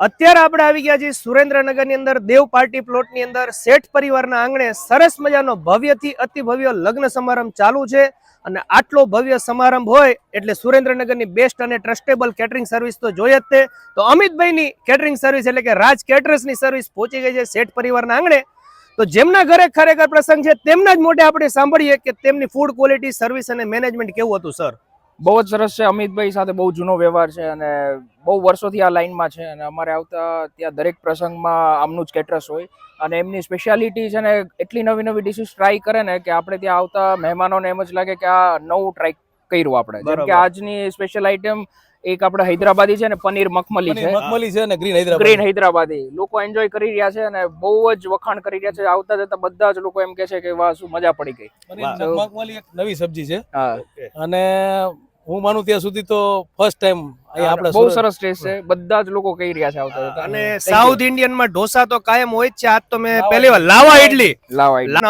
અત્યારે આપણે આવી ગયા છીએ સુરેન્દ્રનગરની અંદર દેવ પાર્ટી પ્લોટની અંદર શેઠ પરિવારના આંગણે સરસ મજાનો ભવ્યથી અતિ ભવ્ય લગ્ન સમારંભ ચાલુ છે અને આટલો ભવ્ય સમારંભ હોય એટલે સુરેન્દ્રનગરની બેસ્ટ અને ટ્રસ્ટેબલ કેટરિંગ સર્વિસ તો જોઈએ જ તે. તો અમિતભાઈની કેટરિંગ સર્વિસ એટલે કે રાજ કેટરર્સની સર્વિસ પહોંચી ગઈ છે શેઠ પરિવારના આંગણે. તો જેમના ઘરે ખરેખર પ્રસંગ છે તેમના જ મોઢે આપણે સાંભળીએ કે તેમની ફૂડ ક્વોલિટી, સર્વિસ અને મેનેજમેન્ટ કેવું હતું. સર, બહુ જ સરસ છે. અમિતભાઈ સાથે બહુ જૂનો વ્યવહાર છે અને બહુ વર્ષોથી આ લાઈનમાં છે અને અમારે આવતા ત્યાં દરેક પ્રસંગમાં આમનું જ કેટરસ હોય અને એમની સ્પેશિયાલિટી છે ને એટલી નવી નવી ડિશિસ ટ્રાય કરે ને કે આપણે ત્યાં આવતા મહેમાનોને એમ જ લાગે કે આ નવું ટ્રાય કર્યું આપણે. જેમ કે આજની સ્પેશિયલ આઈટમ એક આપણે હૈદરાબાદી છે ને પનીર મખમલી છે અને ગ્રીન હૈદરાબાદી લોકો એન્જોય કરી રહ્યા છે અને બહુ જ વખાણ કરી રહ્યા છે. આવતા જતા બધા જ લોકો એમ કે છે કે વાહ શું મજા પડી ગઈ. મખમલી એક નવી સબ્જી છે હા, અને હું માનું ત્યાં સુધી તો ફર્સ્ટ ટાઈમ આપણે બહુ સરસ ટેસ્ટ છે. બધા જ લોકો કહી રહ્યા છે આવતા જતા. અને સાઉથ ઇન્ડિયન માં ઢોસા તો કાયમ હોય જ છે. આજ તો મેં પહેલી વાર લાવા ઇડલી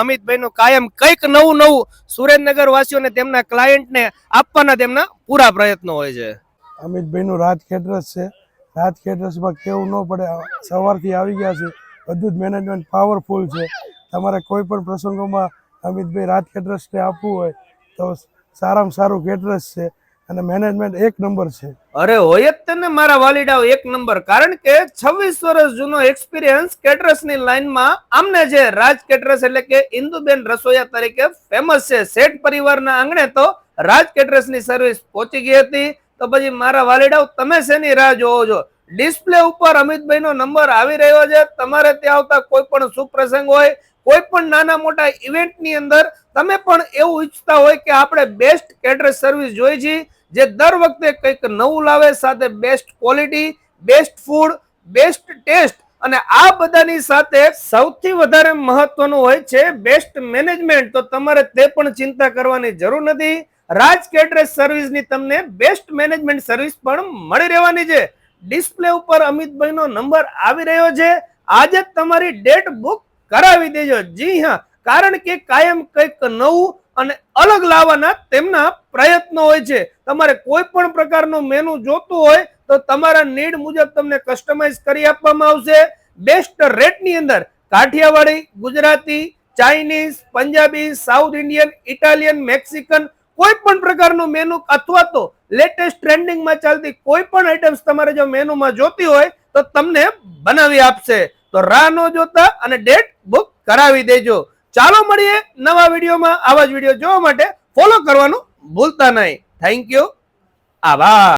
અમિતભાઈ નું કાયમ કઈક નવું નવું સુરેન્દ્રનગર વાસીઓને તેમના ક્લાયન્ટને આપવાના તેમના પૂરા પ્રયત્નો હોય છે. અમિતભાઈ નું રાજ કેટરર્સ છે. રાજ કેટરર્સમાં કેવું ન પડે, સવારથી આવી ગયા છે. બધું જ મેનેજમેન્ટ પાવરફુલ છે. તમારે કોઈ પણ પ્રસંગોમાં અમિતભાઈ રાજ કેટરર્સને આપવું હોય તો સારામાં સારું કેટરર્સ છે અને મેનેજમેન્ટ એક નંબર છે. અરે હોય જ તને મારા વાલીડાઓ એક નંબર, કારણ કે 26 વર્ષ જૂનો એક્સપિરિયન્સ કેટરર્સ ની લાઈનમાં આમને છે. રાજ કેટરર્સ એટલે કે ઇન્દુબેન રસોઈયા તરીકે ફેમસ છે. શેઠ પરિવારના આંગણે તો રાજ કેટરર્સ ની સર્વિસ પહોંચી ગઈ હતી. તો પછી મારા વાલીડાઓ તમે શેની રાહ જોવો છો? ડિસ્પ્લે ઉપર અમિતભાઈ નો નંબર આવી રહ્યો છે. તમારે ત્યાં આવતા કોઈ પણ શુભ પ્રસંગ હોય, કોઈ પણ નાના મોટા ઇવેન્ટ ની અંદર તમે પણ એવું ઈચ્છતા હોય કે આપણે બેસ્ટ કેટરર્સ સર્વિસ જોઈ છે જે દર વખતે કંઈક નવું લાવે, સાથે best quality, best food, best taste અને આ બધાની સાથે સૌથી વધારે મહત્વનું હોય છે બેસ્ટ મેનેજમેન્ટ. તો તમારે તે પણ ચિંતા કરવાની જરૂર નથી. રાજ કેટરર્સ સર્વિસની તમને બેસ્ટ મેનેજમેન્ટ સર્વિસ પણ મળી રહેવાની છે. ડિસ્પ્લે ઉપર અમિતભાઈ નો નંબર આવી રહ્યો છે. આજે જ તમારી ડેટ બુક કરાવી દેજો. જી હા, કારણ કે કાયમ કંઈક નવું અને અલગ લાવવાના તેમના પ્રયત્નો હોય છે. તમારે કોઈ પણ પ્રકારનું મેનુ જોતું હોય તો તમારા નીડ મુજબ તમને કસ્ટમાઇઝ કરી આપવામાં આવશે. બેસ્ટ રેટની અંદર Kathiyawadi, Gujarati, Chinese, Punjabi, south Indian, Italian, Mexican કોઈ પણ પ્રકારનું મેનુ અથવા તો લેટેસ્ટ ટ્રેન્ડિંગમાં ચાલતી કોઈ પણ આઈટમ્સ તમારે જો મેનુમાં જોતી હોય તો તમને બનાવી આપશે. તો રાહ ન જોતા અને ડેટ બુક કરાવી દેજો. ચાલો મળીએ નવા વિડીયોમાં. આવા જ વિડીયો જોવા માટે ફોલો કરવાનું ભૂલતા નહીં. Thank you. આભાર.